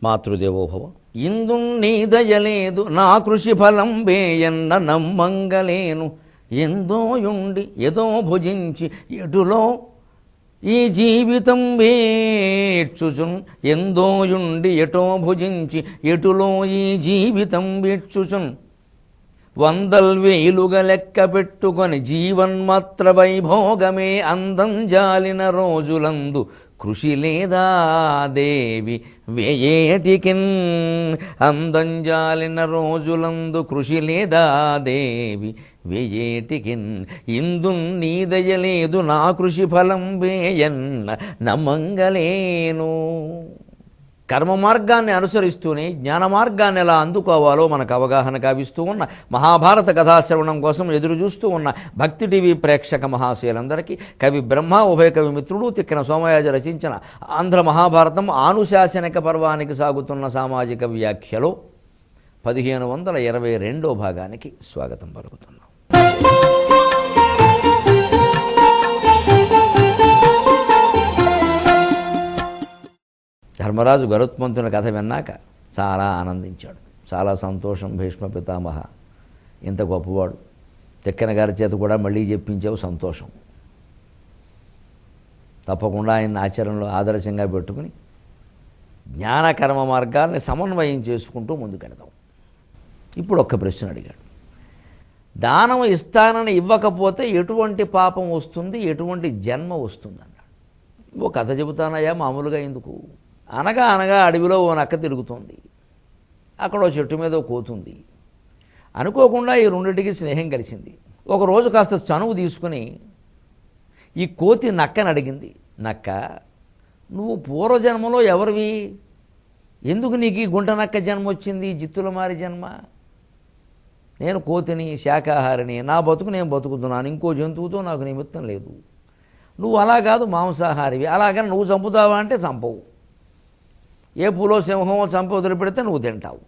మాతృదేవోభవ. ఇందు నీ దయలేదు నా కృషి ఫలం వేయన్న నమ్మంగలేను, ఎందోయుండి ఏదో భుజించి ఎటులో ఈ జీవితం వేడ్చుచున్, ఎందోయుండి ఎటో భుజించి ఎటులో ఈ జీవితం వేడ్చుచున్, వందల్ వేలుగా లెక్క పెట్టుకొని జీవన్మాత్ర వైభోగమే అందం జాలిన రోజులందు కృషి లేదా దేవి వేయేటికిన్, అందం జాలిన రోజులందు కృషి లేదా దేవి వేయేటికిన్, ఇందు నీ దయలేదు నా కృషి ఫలం వేయన్న నమంగలేను. కర్మ మార్గాన్ని అనుసరిస్తూనే జ్ఞాన మార్గాన్ని ఎలా అందుకోవాలో మనకు అవగాహన కావిస్తూ ఉన్న మహాభారత కథాశ్రవణం కోసం ఎదురు చూస్తూ ఉన్న భక్తి టీవీ ప్రేక్షక మహాశయులందరికీ కవి బ్రహ్మ ఉభయ కవి మిత్రుడు తిక్కిన సోమయాజి రచించిన ఆంధ్ర మహాభారతం ఆనుశాసనిక పర్వానికి సాగుతున్న సామాజిక వ్యాఖ్యలో 1522వ భాగానికి స్వాగతం పలుకుతున్నాం. ధర్మరాజు గరుత్మంతుని కథ విన్నాక చాలా ఆనందించాడు, చాలా సంతోషం. భీష్మ పితామహ ఇంత గొప్పవాడు, తిక్కన గారి చేత కూడా మళ్ళీ చెప్పించావు, సంతోషం. తప్పకుండా ఆయన ఆచరణలో ఆదర్శంగా పెట్టుకుని జ్ఞానకర్మ మార్గాల్ని సమన్వయం చేసుకుంటూ ముందుకెడదాం. ఇప్పుడు ఒక్క ప్రశ్న అడిగాడు, దానం ఇస్తానని ఇవ్వకపోతే ఎటువంటి పాపం వస్తుంది, ఎటువంటి జన్మ వస్తుంది అన్నాడు. ఓ కథ చెబుతానయ్యా, మామూలుగా ఎందుకు. అనగా అనగా అడవిలో ఓ నక్క తిరుగుతోంది, అక్కడ ఓ చెట్టు మీద ఓ కోతుంది. అనుకోకుండా ఈ రెండింటికి స్నేహం కలిసింది. ఒకరోజు కాస్త చనువు తీసుకుని ఈ కోతి నక్కని అడిగింది, నక్క నువ్వు పూర్వజన్మలో ఎవరివి, ఎందుకు నీకు ఈ గుంట నక్క జన్మ వచ్చింది, జిత్తుల మారి జన్మ? నేను కోతిని, శాకాహారిని, నా బతుకు నేను బతుకుతున్నాను, ఇంకో జంతువుతో నాకు నిమిత్తం లేదు. నువ్వు అలా కాదు, మాంసాహారివి, అలాగని నువ్వు చంపుతావా అంటే చంపవు. ఏ పూలో సింహమో చంప వదిలిపెడితే నువ్వు తింటావు.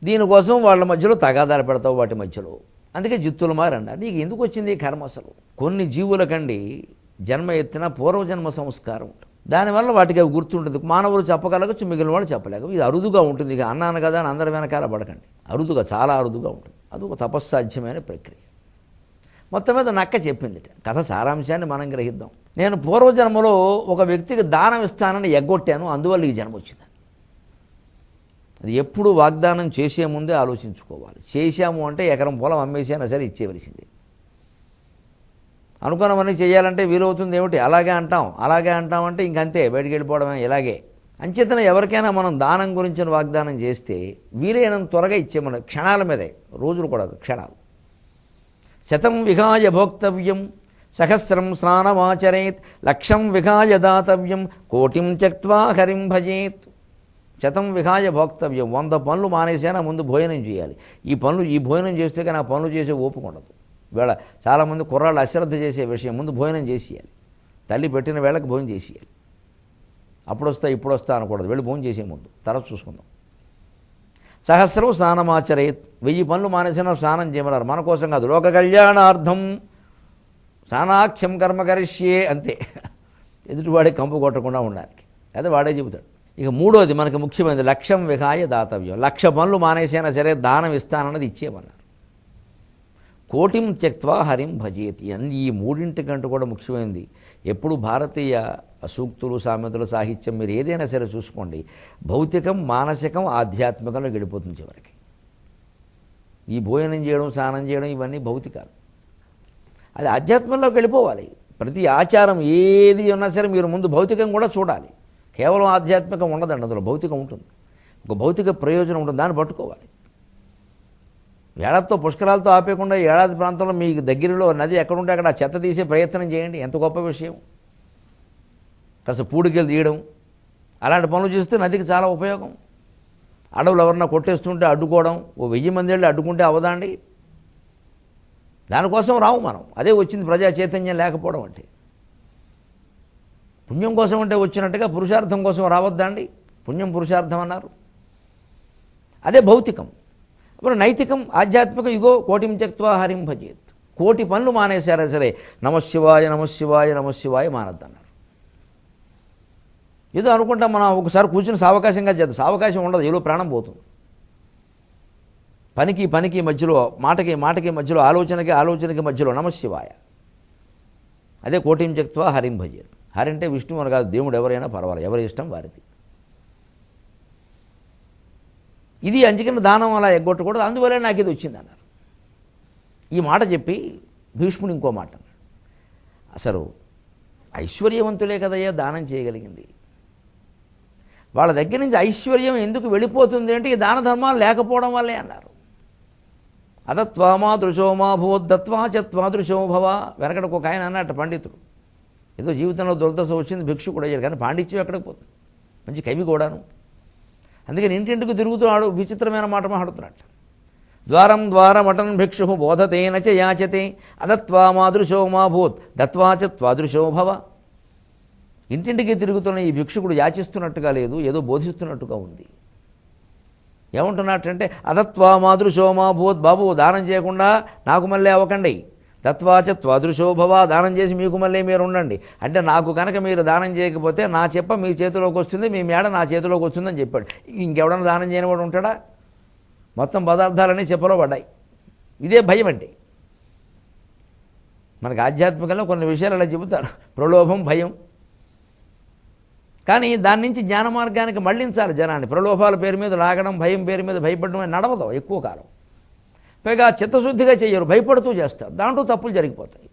దీనికోసం వాళ్ళ మధ్యలో తగాదాలు పెడతావు, వాటి మధ్యలో. అందుకే జిత్తులు మారన్నారు. నీకు ఎందుకు వచ్చింది ఈ కర్మ? అసలు కొన్ని జీవులకండి జన్మ ఎత్తిన పూర్వజన్మ సంస్కారం ఉంటుంది, దానివల్ల వాటికి అవి గుర్తుంటుంది. మానవులు చెప్పగలగచ్చు, మిగిలిన వాళ్ళు చెప్పలేక. ఇది అరుదుగా ఉంటుంది. ఇక అన్నాను కదా అని అందరి వెనకాల పడకండి, అరుదుగా, చాలా అరుదుగా ఉంటుంది. అది ఒక తపస్సాధ్యమైన ప్రక్రియ. మొత్తం మీద నక్క చెప్పింది. కథ సారాంశాన్ని మనం గ్రహిద్దాం. నేను పూర్వజన్మలో ఒక వ్యక్తికి దానం ఇస్తానని ఎగ్గొట్టాను, అందువల్ల ఈ జన్మ వచ్చింది. అది ఎప్పుడు వాగ్దానం చేసే ముందే ఆలోచించుకోవాలి. చేశాము అంటే ఎకరం పొలం అమ్మేసైనా సరే ఇచ్చేవలసింది. అనుకున్నవన్నీ చేయాలంటే వీలవుతుంది ఏమిటి, అలాగే అంటామంటే ఇంకంతే, బయటికి వెళ్ళిపోవడమే. ఇలాగే అంచేతన ఎవరికైనా మనం దానం గురించిన వాగ్దానం చేస్తే వీలైనంత త్వరగా ఇచ్చేమని, క్షణాల మీదే, రోజులు కూడా క్షణాలు. శతం విహాయ భోక్తవ్యం సహస్రం స్నానమాచరేత్, లక్షం విహాయ దాతవ్యం కోటిం త్యక్త్వా హరిం భజేత్. శతం విహాయ భోక్తవ్యం, 100 పనులు మానేసైనా ముందు భోజనం చేయాలి. ఈ భోజనం చేస్తే కానీ ఆ పనులు చేసే ఓపిక ఉండదు. వేళ చాలామంది కుర్రాళ్ళు అశ్రద్ధ చేసే విషయం, ముందు భోజనం చేసేయాలి. తల్లి పెట్టిన వేళకు భోజనం చేసేయాలి. అప్పుడు వస్తా ఇప్పుడు వస్తా అనకూడదు, వెళ్ళి భోజనం చేసే ముందు, తర్వాత చూసుకుందాం. సహస్రం స్నానమాచరేత్, 1000 పనులు మానేసినా స్నానం చేయమన్నారు. మన కోసం కాదు, లోక కళ్యాణార్థం స్నానాఖ్యం కర్మ కరిష్యే, అంతే. ఎదుటివాడే కంపు కొట్టకుండా ఉండడానికి, అదే వాడే చెబుతాడు. ఇక మూడోది మనకు ముఖ్యమైనది, లక్ష్యం విహాయ దాతవ్యం. 1,00,000 పనులు మానేసైనా సరే దానం ఇస్తానన్నది ఇచ్చేమన్నారు. కోటిం త్యక్త్వా హరిం భజేతి. ఈ మూడింటికంటూ కూడా ముఖ్యమైనది. ఎప్పుడు భారతీయ సూక్తులు, సామెతలు, సాహిత్యం మీరు ఏదైనా సరే చూసుకోండి, భౌతికం, మానసికం, ఆధ్యాత్మికంలో గడిపోతుంది చివరికి. ఈ భోజనం చేయడం, స్నానం చేయడం ఇవన్నీ భౌతికాలు. అది ఆధ్యాత్మంలోకి వెళ్ళిపోవాలి. ప్రతి ఆచారం ఏది ఉన్నా సరే మీరు ముందు భౌతికం కూడా చూడాలి. కేవలం ఆధ్యాత్మికం ఉండదండి, అందులో భౌతికం ఉంటుంది. ఒక భౌతిక ప్రయోజనం ఉంటుంది, దాన్ని పట్టుకోవాలి. ఏడాదితో పుష్కరాలతో ఆపేయకుండా ఏడాది ప్రాంతంలో మీకు దగ్గరలో నది ఎక్కడుంటే అక్కడ చెత్త తీసే ప్రయత్నం చేయండి. ఎంత గొప్ప విషయం. కాస్త పూడికలు తీయడం, అలాంటి పనులు చేస్తే నదికి చాలా ఉపయోగం. అడవులు ఎవరన్నా కొట్టేస్తుంటే అడ్డుకోవడం, 1000 మంది వెళ్ళి అడ్డుకుంటే అవదండి. దానికోసం రావు మనం. అదే వచ్చింది ప్రజా చైతన్యం లేకపోవడం అంటే. పుణ్యం కోసం అంటే వచ్చినట్టుగా పురుషార్థం కోసం రావద్దండి. పుణ్యం పురుషార్థం అన్నారు. అదే భౌతికం. ఇప్పుడు నైతికం, ఆధ్యాత్మికం, ఇగో కోటిం త్యక్త్వా హరిం భజేత్. 1,000 పనులు మానేశారా సరే నమశివాయ నమశివాయ నమశివాయ మానద్దన్నారు. ఏదో అనుకుంటాం మనం, ఒకసారి కూర్చుని సావకాశంగా చేద్దాం, సావకాశం ఉండదు, ఏదో ప్రాణం పోతుంది. పనికి మధ్యలో, మాటకి మధ్యలో, ఆలోచనకి మధ్యలో నమశివాయ. అదే కోటిం త్యక్త్వా హరిం భజేత్. హరి అంటే విష్ణువు అని కాదు, దేవుడు ఎవరైనా పర్వాలేదు, ఎవరి ఇష్టం వారిది. ఇది అంచుకిన దానం అలా ఎగ్గొట్టకూడదు, అందువల్లే నాకు ఇది వచ్చింది అన్నారు. ఈ మాట చెప్పి భీష్ముడు ఇంకో మాట అన్నాడు, అసలు ఐశ్వర్యవంతులే కదయ్యా దానం చేయగలిగింది, వాళ్ళ దగ్గర నుంచి ఐశ్వర్యం ఎందుకు వెళ్ళిపోతుంది అంటే ఈ దాన ధర్మాలు లేకపోవడం వల్లే అన్నారు. అదత్వామాదృశో మా భూద్దత్వా చత్వాదృశో భవ. వెనకడికి ఒక ఆయన అన్నట్టు పండితుడు, ఏదో జీవితంలో దురదశ వచ్చింది, భిక్షుకుడు అయ్యాడు, కానీ పాండిత్యం ఎక్కడికి పోతుంది, మంచి కవి కూడాను. అందుకని ఇంటింటికి తిరుగుతున్నాడు, విచిత్రమైన మాట మాట్లాడుతున్నట్టు. ద్వారమటన్ భిక్షు బోధతేన చ యాచతే అదత్వామాదృశో మా భూత్ దత్వా చ త్వాదృశో భవ. ఇంటింటికి తిరుగుతున్న ఈ భిక్షుకుడు యాచిస్తున్నట్టుగా లేదు, ఏదో బోధిస్తున్నట్టుగా ఉంది. ఏమంటున్నట్టంటే అదత్వామాదృశో మా భూత్, బాబు దానం చేయకుండా నాకు మళ్ళీ అవ్వకండి, దత్వాచ త్వాదృశో భవ, దానం చేసి మీకు మళ్ళీ మీరు ఉండండి. అంటే నాకు కనుక మీరు దానం చేయకపోతే నా చెప్ప మీ చేతిలోకి వస్తుంది, మీ మేడ నా చేతిలోకి వస్తుందని చెప్పాడు. ఇంకెవడన్నా దానం చేయనివాడు ఉంటాడా? మొత్తం పదార్థాలన్నీ చెప్పలో పడ్డాయి. ఇదే భయం అంటే. మనకు ఆధ్యాత్మికంలో కొన్ని విషయాలు అలా చెబుతారు, ప్రలోభం, భయం. కానీ దాని నుంచి జ్ఞాన మార్గానికి మళ్లించాలి జనాన్ని. ప్రలోభాల పేరు మీద లాగడం, భయం పేరు మీద భయపడడం నడవదు ఎక్కువ కాలం. పైగా చిత్తశుద్ధిగా చేయరు, భయపడుతూ చేస్తారు, దాంట్లో తప్పులు జరిగిపోతాయి.